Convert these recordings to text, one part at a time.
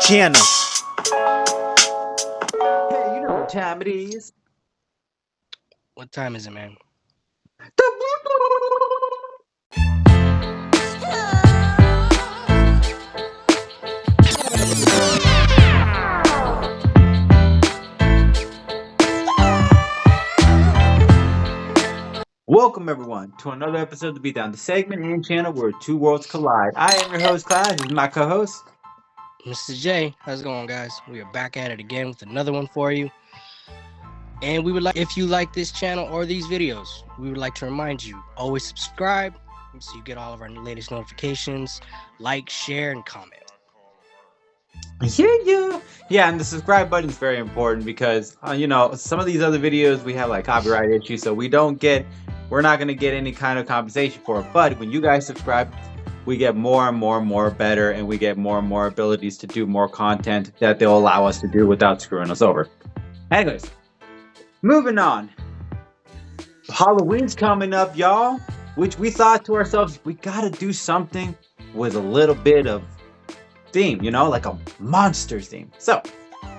channel. Hey, you know what time it is? What time is it, man? Welcome everyone to another episode of the Beatdown, the segment and channel where two worlds collide. I am your host, Clyde. This is my co-host, Mr. J. How's it going, guys? We are back at it again with another one for you. And we would like, if you like this channel or these videos, we would like to remind you, always subscribe so you get all of our latest notifications, like, share, and comment. Yeah, and the subscribe button is very important because, some of these other videos we have like copyright issues, so we're not going to get any kind of compensation for it. But when you guys subscribe, we get more and more better, and we get more and more abilities to do more content that they'll allow us to do without screwing us over. Anyways, moving on. Halloween's coming up, y'all, which we thought to ourselves, we got to do something with a little bit of theme, like a monster theme. So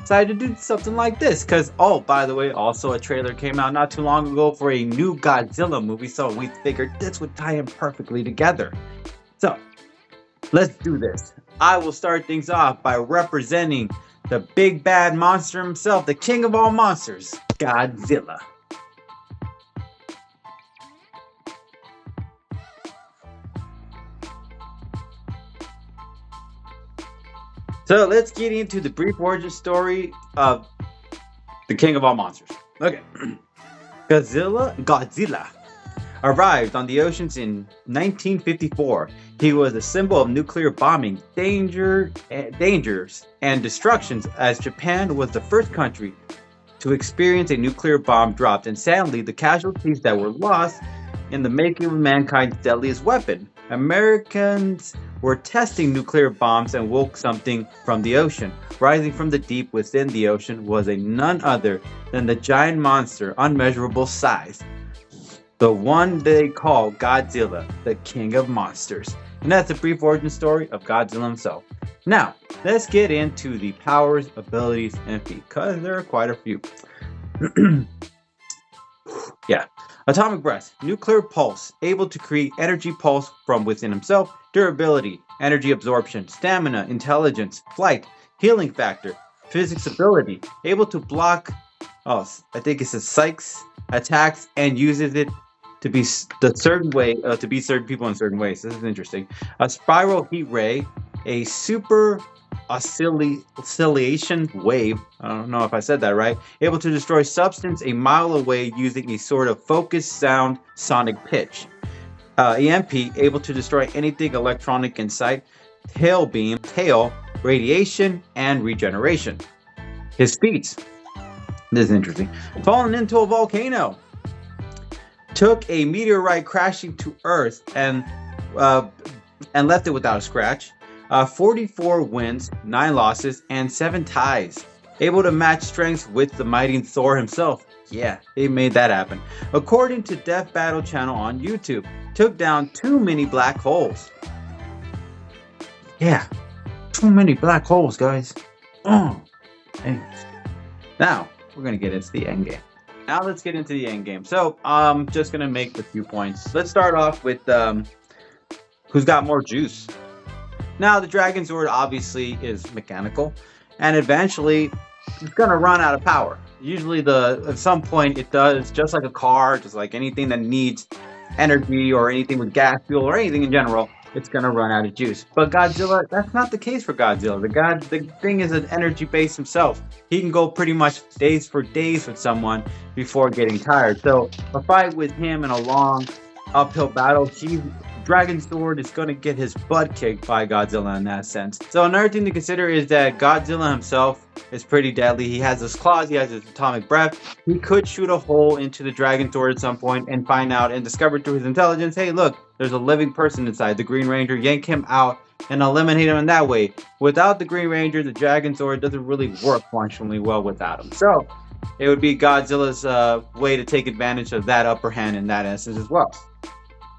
decided to do something like this because, by the way, also a trailer came out not too long ago for a new Godzilla movie, so we figured this would tie in perfectly together. So let's do this. I will start things off by representing the big bad monster himself, the king of all monsters, Godzilla. So let's get into the brief origin story of the king of all monsters. Okay. Godzilla arrived on the oceans in 1954. He was a symbol of nuclear bombing, dangers, and destructions, as Japan was the first country to experience a nuclear bomb dropped, and sadly, the casualties that were lost in the making of mankind's deadliest weapon. Americans were testing nuclear bombs and woke something from the ocean. Rising from the deep within the ocean was none other than the giant monster, unmeasurable size. The one they call Godzilla, the king of monsters. And that's a brief origin story of Godzilla himself. Now, let's get into the powers, abilities, and feats, because there are quite a few. Yeah. Atomic breath, nuclear pulse, able to create energy pulse from within himself. Durability, energy absorption, stamina, intelligence, flight, healing factor, physics ability, able to block, I think it's a psych's attacks and uses it to be the certain way, to be certain people in certain ways. This is interesting. A spiral heat ray, a super oscillation wave, I don't know if I said that right, able to destroy substance a mile away using a sort of focused sound sonic pitch. EMP, able to destroy anything electronic in sight. Tail beam, tail, radiation, and regeneration. His feats. This is interesting. Fallen into a volcano. Took a meteorite crashing to Earth and left it without a scratch. 44 wins, 9 losses, and 7 ties. Able to match strengths with the mighty Thor himself. Yeah, they made that happen. According to Death Battle channel on YouTube, took down too many black holes. Yeah, too many black holes, guys. Anyways. Now, we're going to get into the end game. Now let's get into the end game. So, I'm just going to make a few points. Let's start off with who's got more juice. Now, the Dragonzord obviously is mechanical, and eventually it's going to run out of power. Usually, at some point, it does, just like a car, just like anything that needs energy or anything with gas, fuel, or anything in general, it's going to run out of juice. But Godzilla, that's not the case for Godzilla. The thing is an energy base himself. He can go pretty much days for days with someone before getting tired. So, a fight with him in a long uphill battle, Dragonzord is going to get his butt kicked by Godzilla in that sense. So another thing to consider is that Godzilla himself is pretty deadly. He has his claws, he has his atomic breath. He could shoot a hole into the Dragonzord at some point and find out and discover through his intelligence, hey look, there's a living person inside. The Green Ranger, yank him out and eliminate him in that way. Without the Green Ranger, the Dragonzord doesn't really work functionally well without him. So it would be Godzilla's way to take advantage of that upper hand in that essence as well.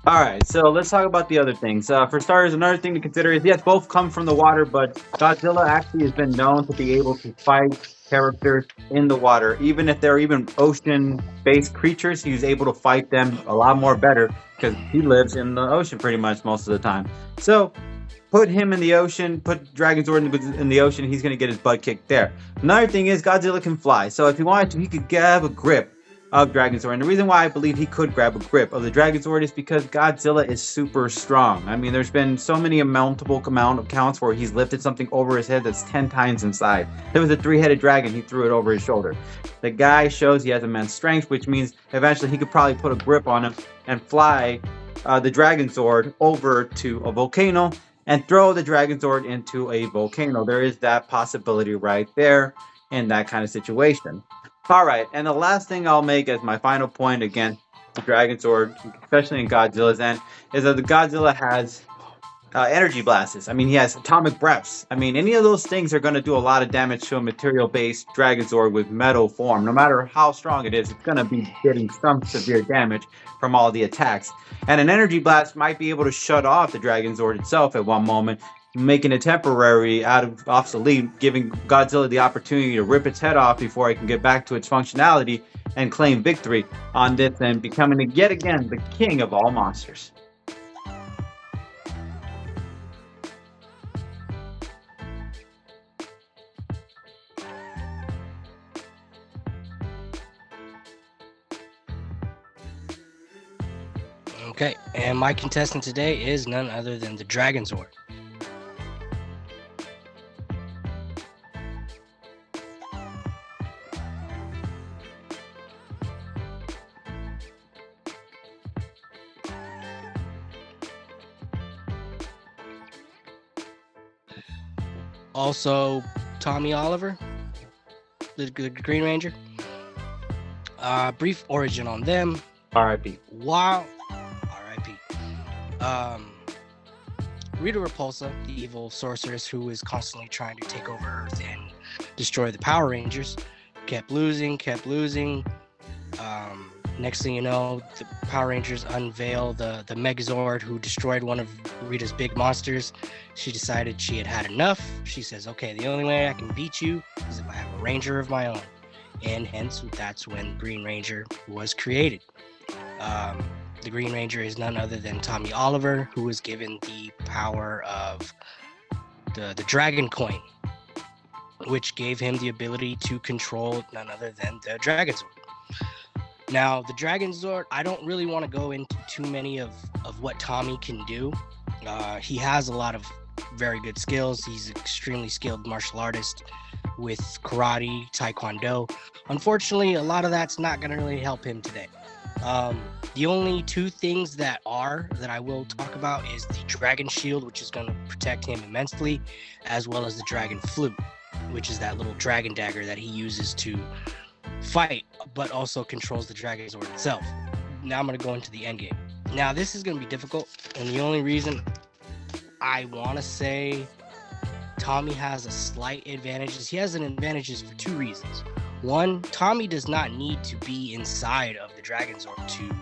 All right, so let's talk about the other things. For starters, another thing to consider is yes, both come from the water, but Godzilla actually has been known to be able to fight characters in the water, even if they're even ocean-based creatures. He's able to fight them a lot more better because he lives in the ocean pretty much most of the time. So put him in the ocean, put Dragonzord in the ocean, he's going to get his butt kicked there. Another thing is Godzilla can fly. So if he wanted to, he could grab a grip of Dragonzord. And the reason why I believe he could grab a grip of the Dragonzord is because Godzilla is super strong. I mean, there's been so many multiple amount of counts where he's lifted something over his head that's 10 times inside. There was a 3-headed dragon, he threw it over his shoulder. The guy shows he has immense strength, which means eventually he could probably put a grip on him and fly the Dragonzord over to a volcano and throw the Dragonzord into a volcano. There is that possibility right there in that kind of situation. All right, and the last thing I'll make as my final point against the Dragonzord, especially in Godzilla's end, is that the Godzilla has energy blasts. I mean, he has atomic breaths. I mean, any of those things are going to do a lot of damage to a material-based Dragonzord with metal form. No matter how strong it is, it's going to be getting some severe damage from all the attacks. And an energy blast might be able to shut off the Dragonzord itself at one moment, making it temporary out of obsolete, giving Godzilla the opportunity to rip its head off before it can get back to its functionality and claim victory on this and becoming yet again the king of all monsters. Okay, and my contestant today is none other than the Dragonzord. Also, Tommy Oliver, the Green Ranger. Brief origin on them. R.I.P. Wow. R.I.P. Rita Repulsa, the evil sorceress who is constantly trying to take over Earth and destroy the Power Rangers, kept losing. Next thing you know, the Power Rangers unveil the Megazord who destroyed one of Rita's big monsters. She decided she had had enough. She says, okay, the only way I can beat you is if I have a Ranger of my own. And hence, that's when Green Ranger was created. The Green Ranger is none other than Tommy Oliver, who was given the power of the Dragon Coin, which gave him the ability to control none other than the Dragonzord. Now, the Dragonzord, I don't really want to go into too many of what Tommy can do. He has a lot of very good skills. He's an extremely skilled martial artist with karate, taekwondo. Unfortunately, a lot of that's not going to really help him today. The only two things that I will talk about is the Dragon Shield, which is going to protect him immensely, as well as the Dragon Flute, which is that little dragon dagger that he uses to fight, but also controls the Dragonzord itself. Now I'm going to go into the end game. Now this is going to be difficult, and the only reason I want to say Tommy has a slight advantage is he has an advantage for two reasons. One, Tommy does not need to be inside of the Dragonzord to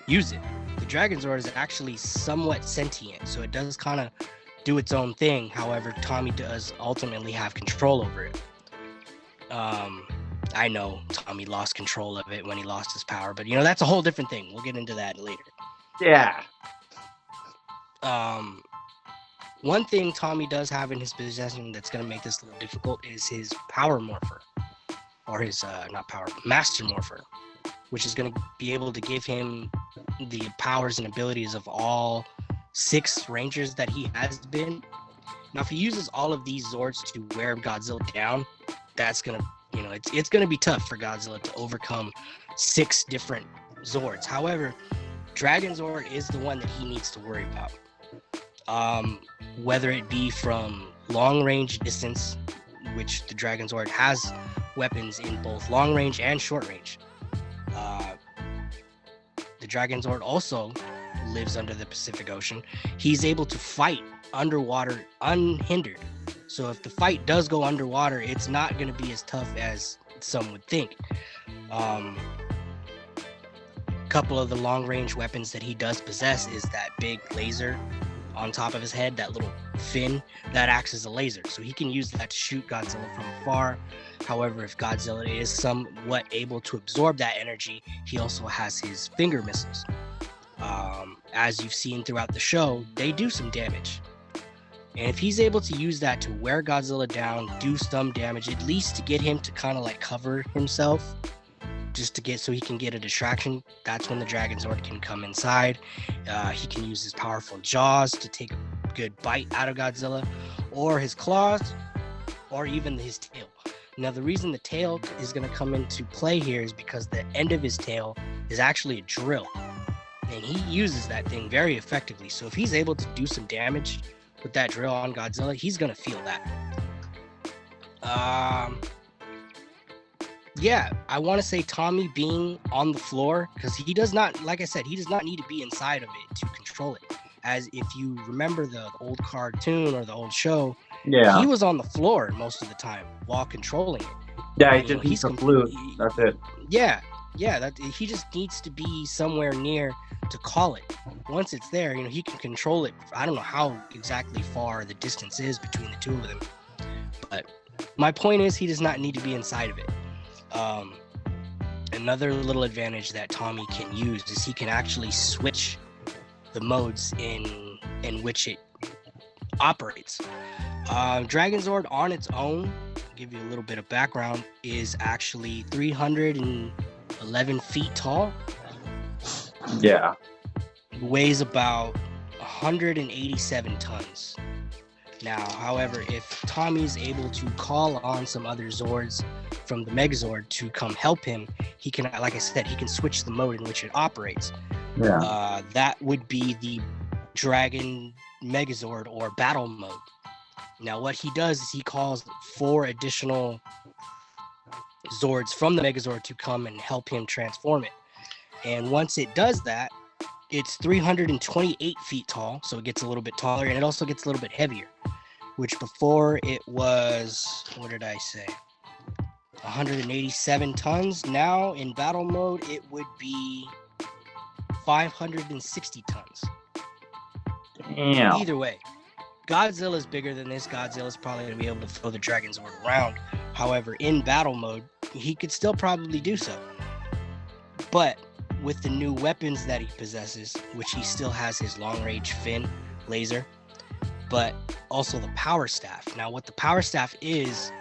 use it. The Dragonzord is actually somewhat sentient, so it does kind of do its own thing. However, Tommy does ultimately have control over it. I know Tommy lost control of it when he lost his power, but that's a whole different thing. We'll get into that later. Yeah. One thing Tommy does have in his possession that's going to make this a little difficult is his power morpher, or his master morpher, which is going to be able to give him the powers and abilities of all 6 Rangers that he has been. Now, if he uses all of these Zords to wear Godzilla down, that's going to, it's going to be tough for Godzilla to overcome 6 different Zords. However, Dragonzord is the one that he needs to worry about. Whether it be from long range distance, which the Dragonzord has weapons in both long range and short range. The Dragonzord also lives under the Pacific Ocean. He's able to fight underwater unhindered. So if the fight does go underwater, it's not going to be as tough as some would think. couple of the long-range weapons that he does possess is that big laser on top of his head, that little fin that acts as a laser. So he can use that to shoot Godzilla from afar. However, if Godzilla is somewhat able to absorb that energy, he also has his finger missiles. As you've seen throughout the show, they do some damage. And if he's able to use that to wear Godzilla down, do some damage, at least to get him to kind of like cover himself, just to get so he can get a distraction, that's when the Dragonzord can come inside. He can use his powerful jaws to take a good bite out of Godzilla, or his claws, or even his tail. Now, the reason the tail is going to come into play here is because the end of his tail is actually a drill, and he uses that thing very effectively. So if he's able to do some damage with that drill on Godzilla, he's going to feel that. Yeah, I want to say Tommy being on the floor, because he does not, like I said, he does not need to be inside of it to control it. As if you remember the old cartoon or the old show, he was on the floor most of the time while controlling it. Yeah, he's a flute. That's it. Yeah, he just needs to be somewhere near to call it. Once it's there, he can control it. I don't know how exactly far the distance is between the two of them, but my point is he does not need to be inside of it. Another little advantage that Tommy can use is he can actually switch the modes in which it operates. Dragonzord on its own, to give you a little bit of background, is actually 311 feet tall. Yeah. Weighs about 187 tons. Now, however, if Tommy's able to call on some other Zords from the Megazord to come help him, he can, like I said, he can switch the mode in which it operates. Yeah. That would be the Dragon Megazord or battle mode. Now, what he does is he calls 4 additional Zords from the Megazord to come and help him transform it. And once it does that, it's 328 feet tall, so it gets a little bit taller, and it also gets a little bit heavier, which before it was, what did I say, 187 tons. Now in battle mode, it would be 560 tons. Damn. Either way, Godzilla's bigger than this. Godzilla's probably going to be able to throw the Dragonzord around. However, in battle mode, he could still probably do so. But with the new weapons that he possesses, which he still has his long-range fin laser, but also the power staff. Now, what the power staff is,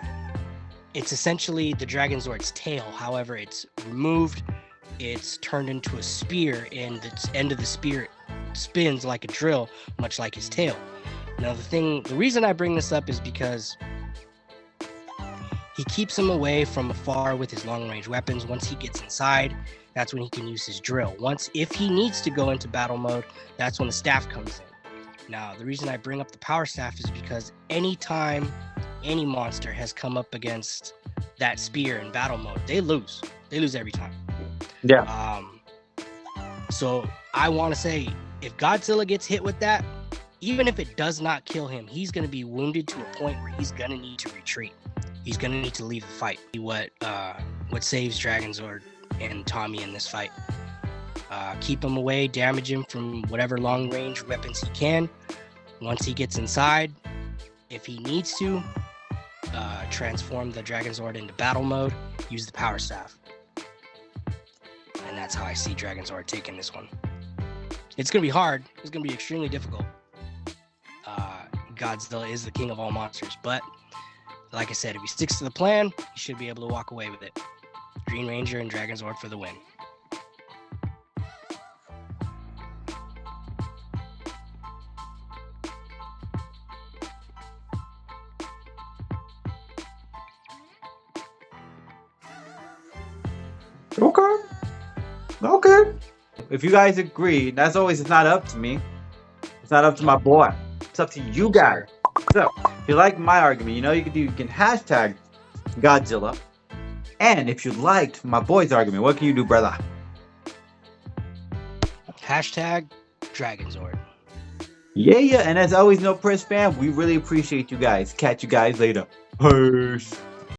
it's essentially the Dragonzord's tail. However, it's removed, it's turned into a spear, and the end of the spear spins like a drill, much like his tail. Now, the reason I bring this up is because he keeps him away from afar with his long-range weapons. Once he gets inside, that's when he can use his drill. If he needs to go into battle mode, that's when the staff comes in. Now, the reason I bring up the power staff is because anytime any monster has come up against that spear in battle mode, they lose. They lose every time. Yeah. So I want to say, if Godzilla gets hit with that, even if it does not kill him, he's going to be wounded to a point where he's going to need to retreat. He's going to need to leave the fight. What saves Dragonzord and Tommy in this fight. Keep him away, damage him from whatever long-range weapons he can. Once he gets inside, if he needs to, transform the Dragonzord into battle mode, use the power staff. And that's how I see Dragonzord taking this one. It's going to be hard. It's going to be extremely difficult. Godzilla is the king of all monsters, but like I said, if he sticks to the plan, he should be able to walk away with it. Green Ranger and Dragonzord for the win. Okay. If you guys agree, as always, it's not up to me. It's not up to my boy. It's up to you guys. So, if you like my argument, you can hashtag Godzilla. And if you liked my boy's argument, what can you do, brother? Hashtag Dragonzord. Yeah. And as always, No Press fam, we really appreciate you guys. Catch you guys later. Peace.